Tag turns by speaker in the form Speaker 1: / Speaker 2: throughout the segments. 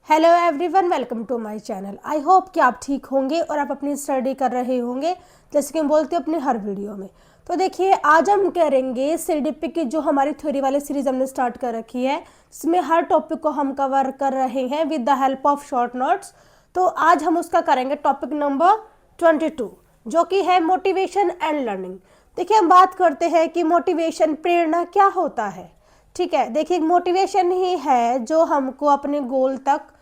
Speaker 1: Hello everyone, welcome to my channel. I hope कि आप ठीक होंगे और आप अपनी स्टडी कर रहे होंगे जैसे कि हम बोलते हैं अपने हर वीडियो में। तो देखिए, आज हम करेंगे सीडीपी की जो हमारी थ्योरी वाली सीरीज हमने स्टार्ट कर रखी है, जिसमें हर टॉपिक को हम कवर कर रहे हैं with the help of short notes. तो आज हम उसका करेंगे टॉपिक नंबर 22, जो कि है मोटिवेशन एंड लर्निंग। देखिए, हम बात करते हैं कि मोटिवेशन, प्रेरणा क्या होता है। ठीक है, देखिए, मोटिवेशन ही है जो हमको अपने गोल तक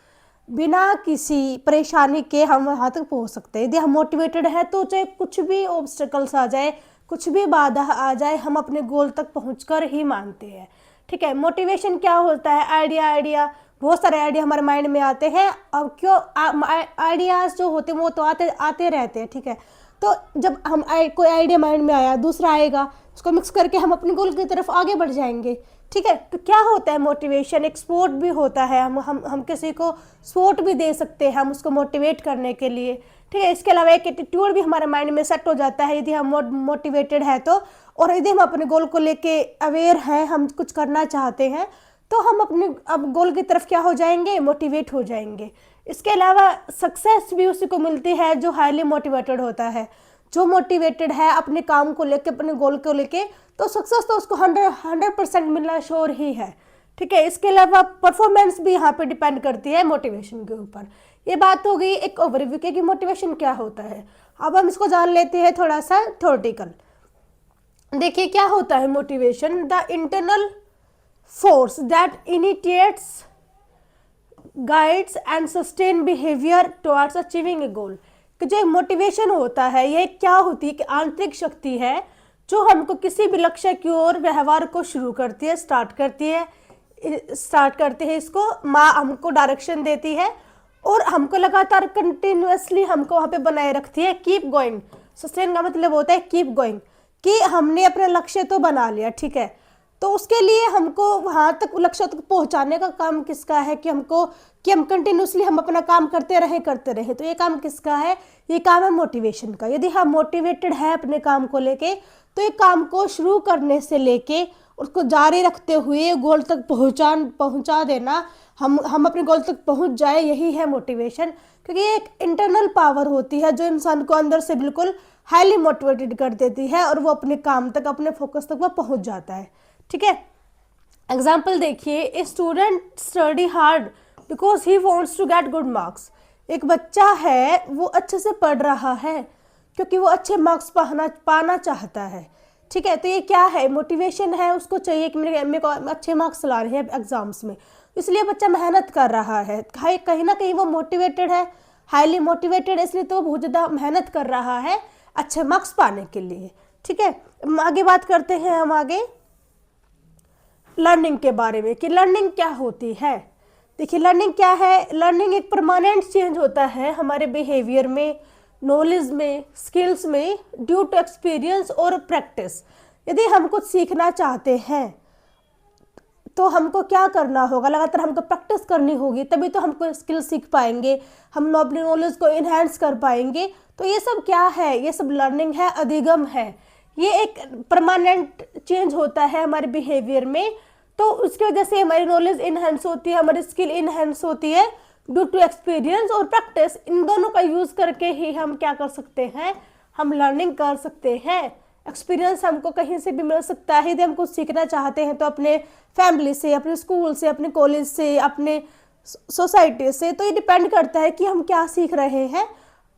Speaker 1: बिना किसी परेशानी के हम वहाँ तक पहुँच सकते हैं। यदि हम मोटिवेटेड है तो चाहे कुछ भी ऑब्स्टिकल्स आ जाए, कुछ भी बाधा आ जाए, हम अपने गोल तक पहुँचकर ही मानते हैं। ठीक है, मोटिवेशन क्या होता है? आइडिया बहुत सारे आइडिया हमारे माइंड में आते हैं। अब क्यों आइडियाज़ जो होते हैं वो तो आते आते रहते हैं। ठीक है, तो जब हम कोई आइडिया माइंड में आया, दूसरा आएगा, उसको मिक्स करके हम अपने गोल की तरफ आगे बढ़ जाएंगे। ठीक है, तो क्या होता है मोटिवेशन? एक सपोर्ट भी होता है। हम किसी को सपोर्ट भी दे सकते हैं हम उसको मोटिवेट करने के लिए। ठीक है, इसके अलावा एक एटीट्यूड भी हमारे माइंड में सेट हो जाता है यदि हम मोटिवेटेड है तो। और यदि हम अपने गोल को लेके अवेयर हैं, हम कुछ करना चाहते हैं, तो हम अपने अब गोल की तरफ क्या हो जाएंगे? मोटिवेट हो जाएंगे। इसके अलावा सक्सेस भी उसी को मिलती है जो हाईली मोटिवेटेड होता है। जो मोटिवेटेड है अपने काम को लेके, अपने गोल को लेके, तो सक्सेस तो उसको 100% मिलना श्योर ही है। ठीक है, इसके अलावा परफॉर्मेंस भी यहाँ पे डिपेंड करती है मोटिवेशन के ऊपर। ये बात हो गई एक ओवरव्यू की कि मोटिवेशन क्या होता है। अब हम इसको जान लेते हैं थोड़ा सा थ्योरेटिकल। देखिए, क्या होता है motivation? The internal force that initiates, guides and sustain behaviour towards achieving a goal. कि जो मोटिवेशन होता है, ये क्या होती है कि आंतरिक शक्ति है जो हमको किसी भी लक्ष्य की ओर व्यवहार को शुरू करती है, स्टार्ट करते हैं इसको माँ हमको डायरेक्शन देती है और हमको लगातार कंटिन्यूअसली हमको वहाँ पे बनाए रखती है। कीप गोइंग, सस्टेन का मतलब होता है कीप गोइंग, कि हमने अपना लक्ष्य तो बना लिया। ठीक है, तो उसके लिए हमको वहाँ तक लक्ष्य तक पहुँचाने का काम किसका है? कि हम कंटिन्यूसली हम अपना काम करते रहें। तो ये काम किसका है? ये काम है मोटिवेशन का। यदि हम मोटिवेटेड है अपने काम को लेके, तो ये काम को शुरू करने से लेके उसको जारी रखते हुए गोल तक पहुँचा देना, हम अपने गोल तक पहुँच जाए, यही है मोटिवेशन। क्योंकि ये एक इंटरनल पावर होती है जो इंसान को अंदर से बिल्कुल हाईली मोटिवेटेड कर देती है और वो अपने काम तक, अपने फोकस तक वो पहुँच जाता है। ठीक है, एग्जाम्पल देखिए, a student study hard because he wants to get good marks. एक बच्चा है वो अच्छे से पढ़ रहा है क्योंकि वो अच्छे मार्क्स पाना चाहता है। ठीक है, तो ये क्या है? मोटिवेशन है। उसको चाहिए कि मेरे को अच्छे मार्क्स ला रहे हैं एग्जाम्स में, इसलिए बच्चा मेहनत कर रहा है। कहीं ना कहीं वो मोटिवेटेड है, हाईली मोटिवेटेड, इसलिए तो वो बहुत ज़्यादा मेहनत कर रहा है अच्छे मार्क्स पाने के लिए। ठीक है, आगे बात करते हैं हम आगे लर्निंग के बारे में कि लर्निंग क्या होती है। देखिए, लर्निंग क्या है? लर्निंग एक परमानेंट चेंज होता है हमारे बिहेवियर में, नॉलेज में, स्किल्स में, ड्यू टू एक्सपीरियंस और प्रैक्टिस। यदि हम कुछ सीखना चाहते हैं तो हमको क्या करना होगा? लगातार हमको प्रैक्टिस करनी होगी, तभी तो हमको स्किल सीख पाएंगे, हम अपनी नॉलेज को इन्हेंस कर पाएंगे। तो ये सब क्या है? ये सब लर्निंग है, अधिगम है। ये एक परमानेंट चेंज होता है हमारे बिहेवियर में, तो उसकी वजह से हमारी नॉलेज इनहेंस होती है, हमारी स्किल इनहेंस होती है ड्यू टू एक्सपीरियंस और प्रैक्टिस। इन दोनों का यूज़ करके ही हम क्या कर सकते हैं? हम लर्निंग कर सकते हैं। एक्सपीरियंस हमको कहीं से भी मिल सकता है। यदि हम कुछ सीखना चाहते हैं तो अपने फैमिली से, अपने स्कूल से, अपने कॉलेज से, अपने सोसाइटी से। तो ये डिपेंड करता है कि हम क्या सीख रहे हैं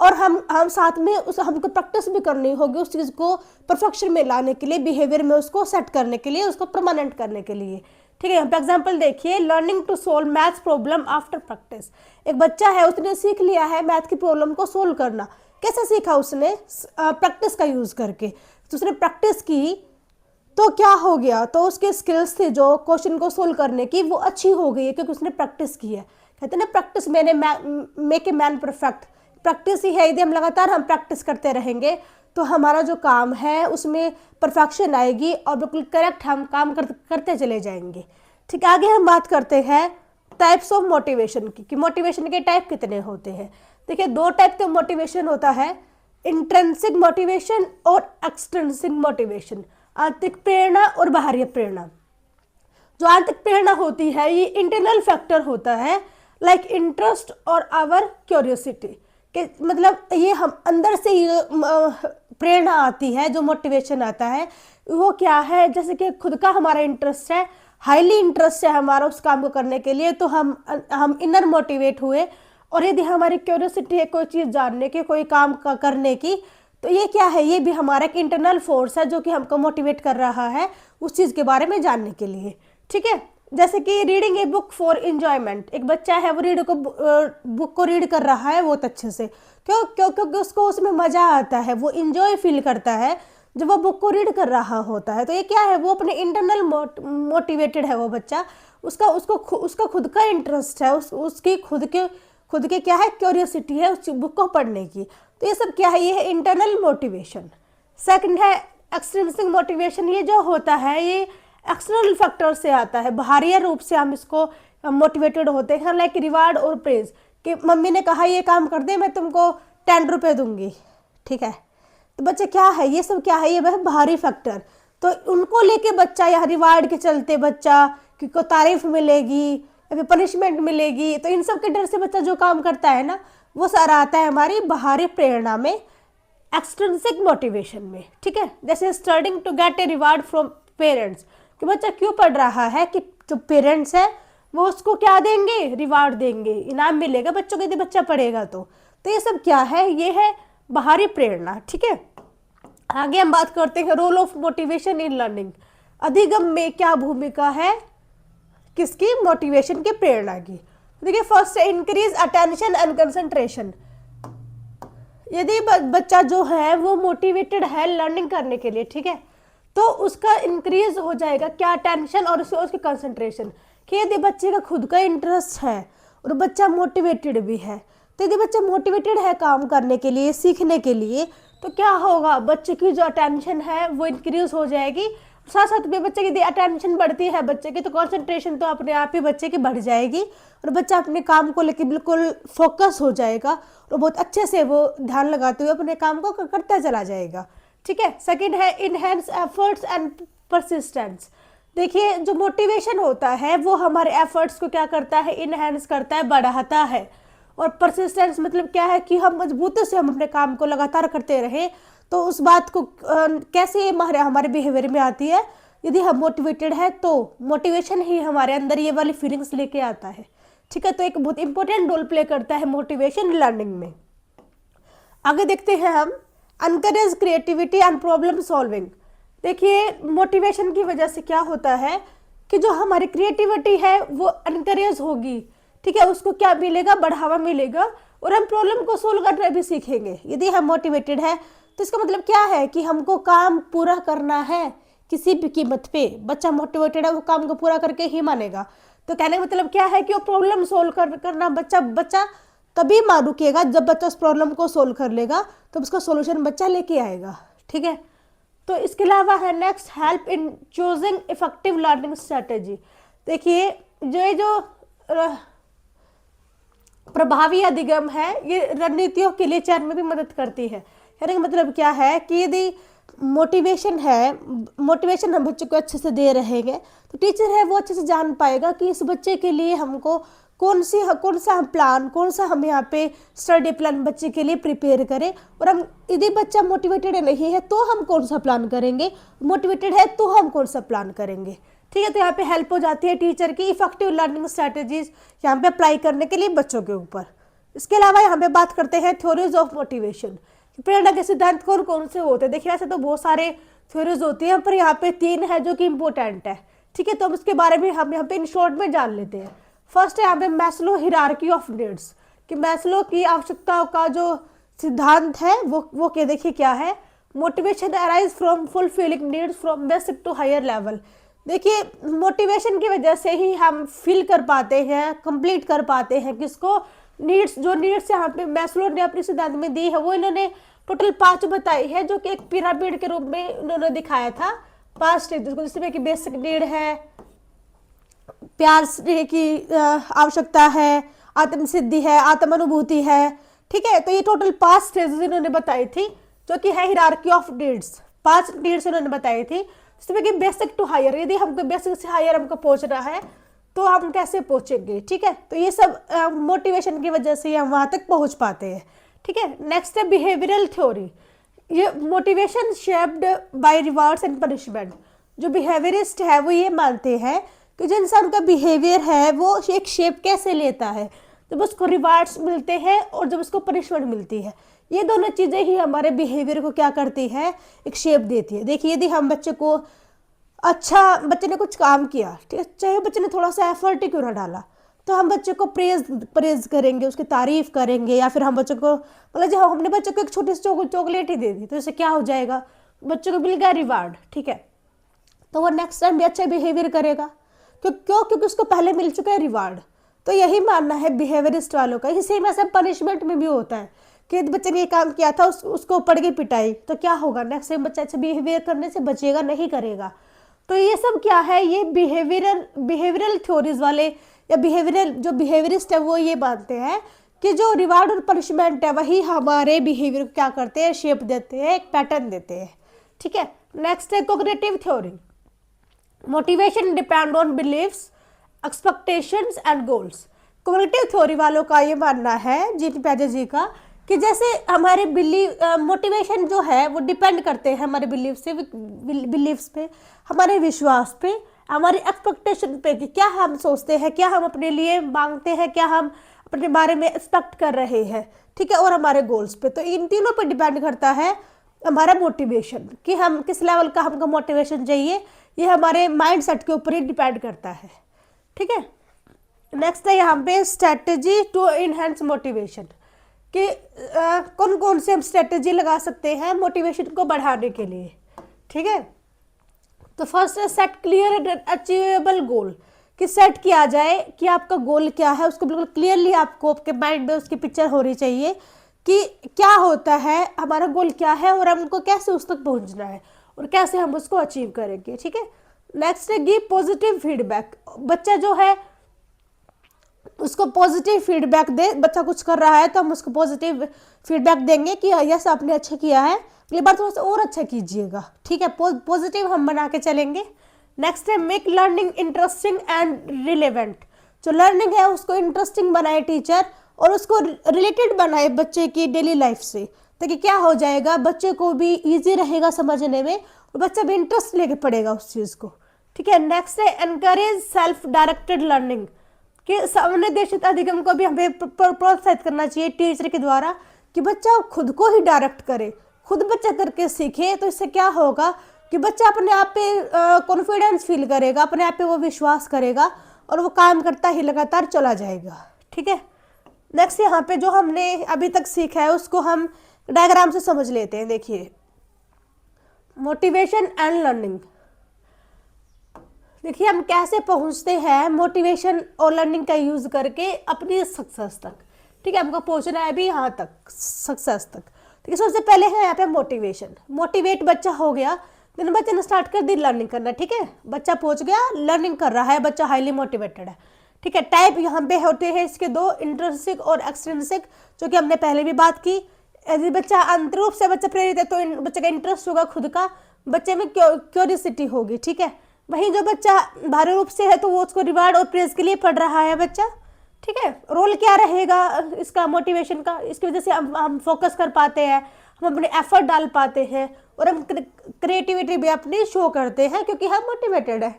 Speaker 1: और हम साथ में हमको प्रैक्टिस भी करनी होगी उस चीज़ को परफेक्शन में लाने के लिए, बिहेवियर में उसको सेट करने के लिए, उसको परमानेंट करने के लिए। ठीक है, यहाँ पे एग्जाम्पल देखिए, learning to solve maths problem after practice. एक बच्चा है, उसने सीख लिया है मैथ की प्रॉब्लम को सोल्व करना। कैसे सीखा उसने? प्रैक्टिस का यूज़ करके। तो उसने प्रैक्टिस की तो क्या हो गया? तो उसके स्किल्स थे जो क्वेश्चन को सोल्व करने की, वो अच्छी हो गई है क्योंकि उसने प्रैक्टिस की है। कहते हैं ना, practice make a man perfect. Practice ही है। यदि हम लगातार प्रैक्टिस करते रहेंगे तो हमारा जो काम है उसमें परफेक्शन आएगी और बिल्कुल करेक्ट हम काम करते चले जाएंगे। ठीक, आगे हम बात करते हैं टाइप्स ऑफ मोटिवेशन की, कि मोटिवेशन के टाइप कितने होते हैं। देखिए, दो टाइप का मोटिवेशन होता है, इंट्रिंसिक मोटिवेशन और एक्सट्रिंसिक मोटिवेशन। आंतरिक प्रेरणा और बाहरी प्रेरणा। जो आंतरिक प्रेरणा होती है ये इंटरनल फैक्टर होता है लाइक इंटरेस्ट और आवर क्यूरियोसिटी, कि मतलब ये हम अंदर से ये प्रेरणा आती है, जो मोटिवेशन आता है वो क्या है, जैसे कि खुद का हमारा इंटरेस्ट है, हाईली इंटरेस्ट है हमारा उस काम को करने के लिए, तो हम इनर मोटिवेट हुए। और यदि हमारी क्यूरियोसिटी है कोई चीज़ जानने की, कोई काम का करने की, तो ये क्या है, ये भी हमारा एक इंटरनल फोर्स है जो कि हमको मोटिवेट कर रहा है उस चीज़ के बारे में जानने के लिए। ठीक है, जैसे कि reading a book for enjoyment, एक बच्चा है वो बुक को रीड कर रहा है बहुत अच्छे से, क्योंकि उसको उसमें मज़ा आता है, वो इंजॉय फील करता है जब वो बुक को रीड कर रहा होता है। तो ये क्या है, वो अपने इंटरनल मोटिवेटेड है वो बच्चा, उसका खुद का इंटरेस्ट है, उसकी खुद के क्या है, क्यूरियोसिटी है उस बुक को पढ़ने की। तो ये सब क्या है, ये है इंटरनल मोटिवेशन। सेकंड है एक्सट्रिंसिक मोटिवेशन, ये जो होता है ये एक्सटर्नल फैक्टर से आता है, बाहरी रूप से हम इसको मोटिवेटेड होते हैं, लाइक रिवार्ड और प्रेज, कि मम्मी ने कहा ये काम कर दे मैं तुमको 10 रुपये दूंगी। ठीक है, तो बच्चे क्या है, ये सब क्या है, ये वह बाहरी फैक्टर, तो उनको लेके बच्चा या रिवार्ड के चलते बच्चा कि को तारीफ मिलेगी या फिर पनिशमेंट मिलेगी, तो इन सब के डर से बच्चा जो काम करता है ना, वो सारा आता है हमारी बाहरी प्रेरणा में, एक्सट्रिंसिक मोटिवेशन में। ठीक है, जैसे studying to get a reward from parents, कि बच्चा क्यों पढ़ रहा है, कि जो पेरेंट्स है वो उसको क्या देंगे, रिवार्ड देंगे, इनाम मिलेगा बच्चों को यदि बच्चा पढ़ेगा तो ये सब क्या है, ये है बाहरी प्रेरणा। ठीक है, आगे हम बात करते हैं role of motivation in learning, अधिगम में क्या भूमिका है किसकी, मोटिवेशन की, प्रेरणा की। देखिए फर्स्ट है इंक्रीज अटेंशन एंड कंसंट्रेशन, यदि बच्चा जो है वो मोटिवेटेड है लर्निंग करने के लिए, ठीक है, तो उसका इंक्रीज हो जाएगा क्या, अटेंशन और उसकी कंसंट्रेशन, कि यदि बच्चे का खुद का इंटरेस्ट है और बच्चा मोटिवेटेड भी है, तो यदि बच्चा मोटिवेटेड है काम करने के लिए, सीखने के लिए, तो क्या होगा, बच्चे की जो अटेंशन है वो इंक्रीज हो जाएगी। साथ साथ में बच्चे की यदि अटेंशन बढ़ती है बच्चे की, तो कंसंट्रेशन तो अपने आप ही बच्चे की बढ़ जाएगी और बच्चा अपने काम को लेकर बिल्कुल फोकस हो जाएगा और बहुत अच्छे से वो ध्यान लगाते हुए अपने काम को करता चला जाएगा। ठीक है, सेकंड है इनहेंस एफर्ट्स एंड परसिस्टेंस, देखिए जो मोटिवेशन होता है वो हमारे एफर्ट्स को क्या करता है, इनहेंस करता है, बढ़ाता है। और परसिस्टेंस मतलब क्या है, कि हम मजबूती से हम अपने काम को लगातार करते रहें, तो उस बात को कैसे हमारे बिहेवियर में आती है, यदि हम मोटिवेटेड है तो मोटिवेशन ही हमारे अंदर ये वाली फीलिंग्स लेके आता है। ठीक है, तो एक बहुत इंपॉर्टेंट रोल प्ले करता है मोटिवेशन लर्निंग में। आगे देखते हैं हम encourage creativity and problem solving, देखिए मोटिवेशन की वजह से क्या होता है कि जो हमारी क्रिएटिविटी है वो एनकरेज होगी। ठीक है, उसको क्या मिलेगा, बढ़ावा मिलेगा और हम प्रॉब्लम को सोल्व करना भी सीखेंगे यदि हम मोटिवेटेड है। तो इसका मतलब क्या है कि हमको काम पूरा करना है किसी भी कीमत पे, बच्चा मोटिवेटेड है वो काम को पूरा करके ही मानेगा। तो कहने का मतलब क्या है कि वो प्रॉब्लम सोल्व करना बच्चा तभी रुकेगा जब बच्चा उस प्रॉब्लम को सोल्व कर लेगा, तो उसका सोल्यूशन बच्चा लेके आएगा। ठीक है, तो इसके अलावा है next help in choosing effective learning strategy, देखिए जो प्रभावी अधिगम है ये रणनीतियों के लिए चयन में भी मदद करती है। कहने का मतलब क्या है कि यदि मोटिवेशन हम बच्चे को अच्छे से दे रहेंगे तो टीचर है वो अच्छे से जान पाएगा कि इस बच्चे के लिए हमको कौन सा हम यहाँ पे स्टडी प्लान बच्चे के लिए प्रिपेयर करें, और हम यदि बच्चा मोटिवेटेड नहीं है तो हम कौन सा प्लान करेंगे, मोटिवेटेड है तो हम कौन सा प्लान करेंगे। ठीक है, तो यहाँ पे हेल्प हो जाती है टीचर की इफेक्टिव लर्निंग स्ट्रैटेजीज यहाँ पे अप्लाई करने के लिए बच्चों के ऊपर। इसके अलावा यहाँ पे बात करते हैं थ्योरीज ऑफ मोटिवेशन, प्रेरणा के सिद्धांत कौन कौन से होते हैं। देखिए वैसे तो बहुत सारे थ्योरीज होती हैं पर यहाँ पे 3 है जो कि इम्पोर्टेंट है। ठीक है, तो अब उसके बारे में हम यहाँ पे इन शॉर्ट में जान लेते हैं। फर्स्ट है यहाँ पे मैस्लो हायरार्की ऑफ नीड्स, कि मैस्लो की आवश्यकताओं का जो सिद्धांत है वो क्या, देखिए क्या है, motivation arise from fulfilling needs from basic to higher level. देखिए मोटिवेशन की वजह से ही हम फिल कर पाते हैं, कंप्लीट कर पाते हैं किसको, नीड्स। जो नीड्स यहाँ पे मैस्लो ने अपने सिद्धांत में दी है वो इन्होंने टोटल 5 बताई है, जो कि एक पिरामिड के रूप में उन्होंने दिखाया था 5 स्टेज, जिसमें कि बेसिक नीड है, प्यार की आवश्यकता है, आत्म सिद्धि है, आत्म अनुभूति है। ठीक है, तो ये टोटल 5 स्टेजेस इन्होंने बताई थी जो कि है हायरार्की ऑफ नीड्स। 5 नीड्स इन्होंने बताई थी जिसमें कि बेसिक टू हायर, यदि हमको बेसिक से हायर हमको पहुंचना है तो हम कैसे पहुंचेंगे, ठीक है। तो ये सब मोटिवेशन की वजह से हम वहां तक पहुंच पाते हैं, ठीक है। नेक्स्ट है बिहेवियरल थ्योरी। ये motivation shaped by rewards and punishment. जो बिहेवियरिस्ट है वो ये मानते हैं कि जो इंसान का बिहेवियर है वो एक शेप कैसे लेता है, जब उसको रिवार्ड्स मिलते हैं और जब उसको पनिशमेंट मिलती है। ये दोनों चीज़ें ही हमारे बिहेवियर को क्या करती है, एक शेप देती है। देखिए यदि हम बच्चे को बच्चे ने कुछ काम किया, ठीक है, चाहे बच्चे ने थोड़ा सा एफर्ट ही क्यों ना डाला, तो हम बच्चे को प्रेज करेंगे, उसकी तारीफ करेंगे, या फिर हम बच्चे को मतलब जब हमने बच्चे को एक छोटी सी चॉकलेट ही दे दी तो इससे क्या हो जाएगा, बच्चे को मिल गया रिवार्ड, ठीक है। तो वो नेक्स्ट टाइम भी अच्छा बिहेवियर करेगा। क्योंकि उसको पहले मिल चुका है रिवार्ड। तो यही मानना है बिहेवियरिस्ट वालों का। इसी में सब पनिशमेंट में भी होता है कि बच्चे ने ये काम किया था, उसको पड़ गई पिटाई, तो क्या होगा, नेक्स्ट टाइम बच्चा अच्छा बिहेवियर करने से बचेगा, नहीं करेगा। तो ये सब क्या है, ये बिहेवियरल थ्योरीज वाले या जो बिहेवियरिस्ट है वो ये मानते हैं कि जो रिवार्ड और पनिशमेंट है वही हमारे बिहेवियर को क्या करते हैं, शेप देते हैं, एक पैटर्न देते हैं, ठीक है। नेक्स्ट है cognitive theory. Motivation depend on beliefs, expectations and goals. Cognitive theory वालों का ये मानना है, जीन पैजे जी का, कि जैसे हमारे मोटिवेशन जो है वो डिपेंड करते हैं हमारे बिलीव्स पे, हमारे विश्वास पे, हमारी एक्सपेक्टेशन पे कि क्या हम सोचते हैं, क्या हम अपने लिए मांगते हैं, क्या हम अपने बारे में एक्सपेक्ट कर रहे हैं, ठीक है, और हमारे गोल्स पे। तो इन तीनों पे डिपेंड करता है हमारा मोटिवेशन, कि हम किस लेवल का हमको मोटिवेशन चाहिए। ये हमारे माइंड सेट के ऊपर ही डिपेंड करता है, ठीक है। नेक्स्ट है यहाँ पे स्ट्रेटेजी टू इनहेंस मोटिवेशन, कि कौन कौन से हम स्ट्रेटेजी लगा सकते हैं मोटिवेशन को बढ़ाने के लिए, ठीक है। तो फर्स्ट है सेट क्लियर एंड अचीवेबल गोल, कि सेट किया जाए कि आपका गोल क्या है, उसको बिल्कुल क्लियरली आपको आपके माइंड में उसकी पिक्चर होनी चाहिए कि क्या होता है, हमारा गोल क्या है और हमको कैसे उस तक पहुंचना है और कैसे हम उसको अचीव करेंगे, ठीक है। नेक्स्ट है गिव पॉजिटिव फीडबैक। बच्चा जो है उसको पॉजिटिव फीडबैक दे, बच्चा कुछ कर रहा है तो हम उसको पॉजिटिव फीडबैक देंगे कि यस आपने अच्छा किया है, अगली बार थोड़ा सा और अच्छा कीजिएगा, ठीक है। पॉजिटिव हम बना के चलेंगे। नेक्स्ट है make learning interesting and relevant. जो लर्निंग है उसको इंटरेस्टिंग बनाए टीचर और उसको रिलेटेड बनाए बच्चे की डेली लाइफ से, ताकि क्या हो जाएगा, बच्चे को भी ईजी रहेगा समझने में और बच्चा भी इंटरेस्ट लेके पढ़ेगा उस चीज़ को, ठीक है। नेक्स्ट है एनकरेज सेल्फ डायरेक्टेड लर्निंग, कि सामने अधिगम को भी हमें प्रोत्साहित करना चाहिए टीचर के द्वारा कि बच्चा खुद को ही डायरेक्ट करे, खुद बच्चा करके सीखे। तो इससे क्या होगा कि बच्चा अपने आप पे कॉन्फिडेंस फील करेगा, अपने आप पे वो विश्वास करेगा और वो काम करता ही लगातार चला जाएगा, ठीक है। नेक्स्ट यहाँ पे जो हमने अभी तक सीखा है उसको हम डायग्राम से समझ लेते हैं। देखिए मोटिवेशन एंड लर्निंग, देखिए हम कैसे पहुंचते हैं मोटिवेशन और लर्निंग का यूज करके अपनी सक्सेस तक, ठीक है। हमको पहुंचना है अभी यहाँ तक, सक्सेस तक, ठीक है। सबसे पहले है यहाँ पे मोटिवेशन। मोटिवेट बच्चा हो गया, दिन बच्चे ने स्टार्ट कर दी लर्निंग करना, ठीक है। बच्चा पहुंच गया, लर्निंग कर रहा है, बच्चा हाईली मोटिवेटेड है, ठीक है। टाइप यहाँ पे होते हैं इसके दो, इंट्रिंसिक और एक्सट्रिंसिक, जो कि हमने पहले भी बात की। यदि बच्चा अंतर रूप से बच्चा प्रेरित है तो बच्चे का इंटरेस्ट होगा खुद का, बच्चे में क्यूरियोसिटी होगी, ठीक है। वहीं जो बच्चा बाहरी रूप से है तो वो उसको रिवार्ड और प्रेज के लिए पढ़ रहा है बच्चा, ठीक है। रोल क्या रहेगा इसका मोटिवेशन का, इसकी वजह से हम फोकस कर पाते हैं, हम अपने एफर्ट डाल पाते हैं और हम क्रिएटिविटी भी अपनी शो करते हैं क्योंकि हम मोटिवेटेड है,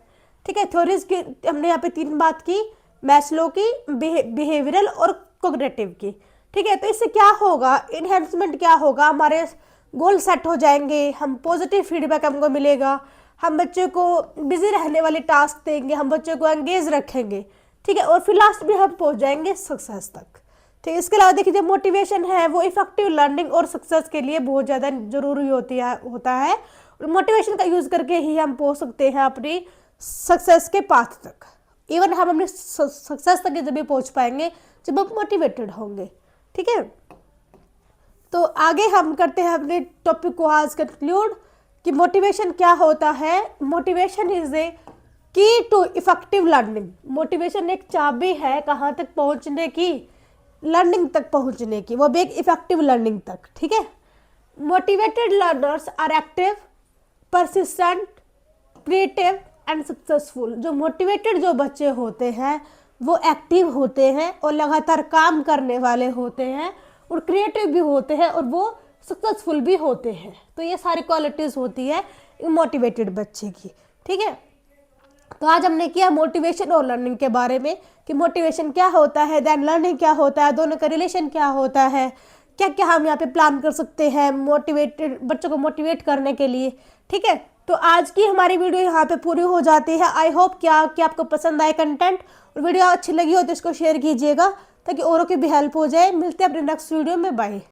Speaker 1: ठीक है। थ्योरीज की हमने यहाँ पे 3 बात की, मैस्लो की, बिहेवियरल और कोग्निटिव की, ठीक है। तो इससे क्या होगा, इनहेंसमेंट क्या होगा, हमारे गोल सेट हो जाएंगे, हम पॉजिटिव फीडबैक हमको मिलेगा, हम बच्चे को बिजी रहने वाले टास्क देंगे, हम बच्चे को एंगेज रखेंगे, ठीक है। और फिर लास्ट में हम पहुंच जाएंगे सक्सेस तक, ठीक है। इसके अलावा देखिए जो मोटिवेशन है वो इफेक्टिव लर्निंग और सक्सेस के लिए बहुत ज़्यादा जरूरी होता है और मोटिवेशन का यूज़ करके ही हम पहुंच सकते हैं अपनी सक्सेस के पाथ तक। इवन हम अपनी सक्सेस तक जब भी पहुंच पाएंगे जब हम मोटिवेटेड होंगे, ठीक है। तो आगे हम करते हैं अपने टॉपिक को आज कंक्लूड कि मोटिवेशन क्या होता है। मोटिवेशन इज ए की टू इफेक्टिव लर्निंग। मोटिवेशन एक चाबी है कहाँ तक पहुँचने की, लर्निंग तक पहुँचने की, वो भी एक इफेक्टिव लर्निंग तक, ठीक है। Motivated learners are active, persistent, creative and successful. जो मोटिवेटेड जो बच्चे होते हैं वो एक्टिव होते हैं और लगातार काम करने वाले होते हैं और क्रिएटिव भी होते हैं और वो सक्सेसफुल भी होते हैं। तो ये सारी क्वालिटीज़ होती है मोटिवेटेड बच्चे की। ठीक है, तो आज हमने किया मोटिवेशन और लर्निंग के बारे में कि मोटिवेशन क्या होता है, देन लर्निंग क्या होता है, दोनों का रिलेशन क्या होता है, क्या क्या हम यहाँ पे प्लान कर सकते हैं मोटिवेटेड बच्चों को मोटिवेट करने के लिए। ठीक है, तो आज की हमारी वीडियो यहाँ पे पूरी हो जाती है। आई होप क्या कि आपको पसंद आए कंटेंट, और वीडियो अच्छी लगी हो तो इसको शेयर कीजिएगा ताकि औरों की भी हेल्प हो जाए। मिलते हैं अपने नेक्स्ट वीडियो में, बाय।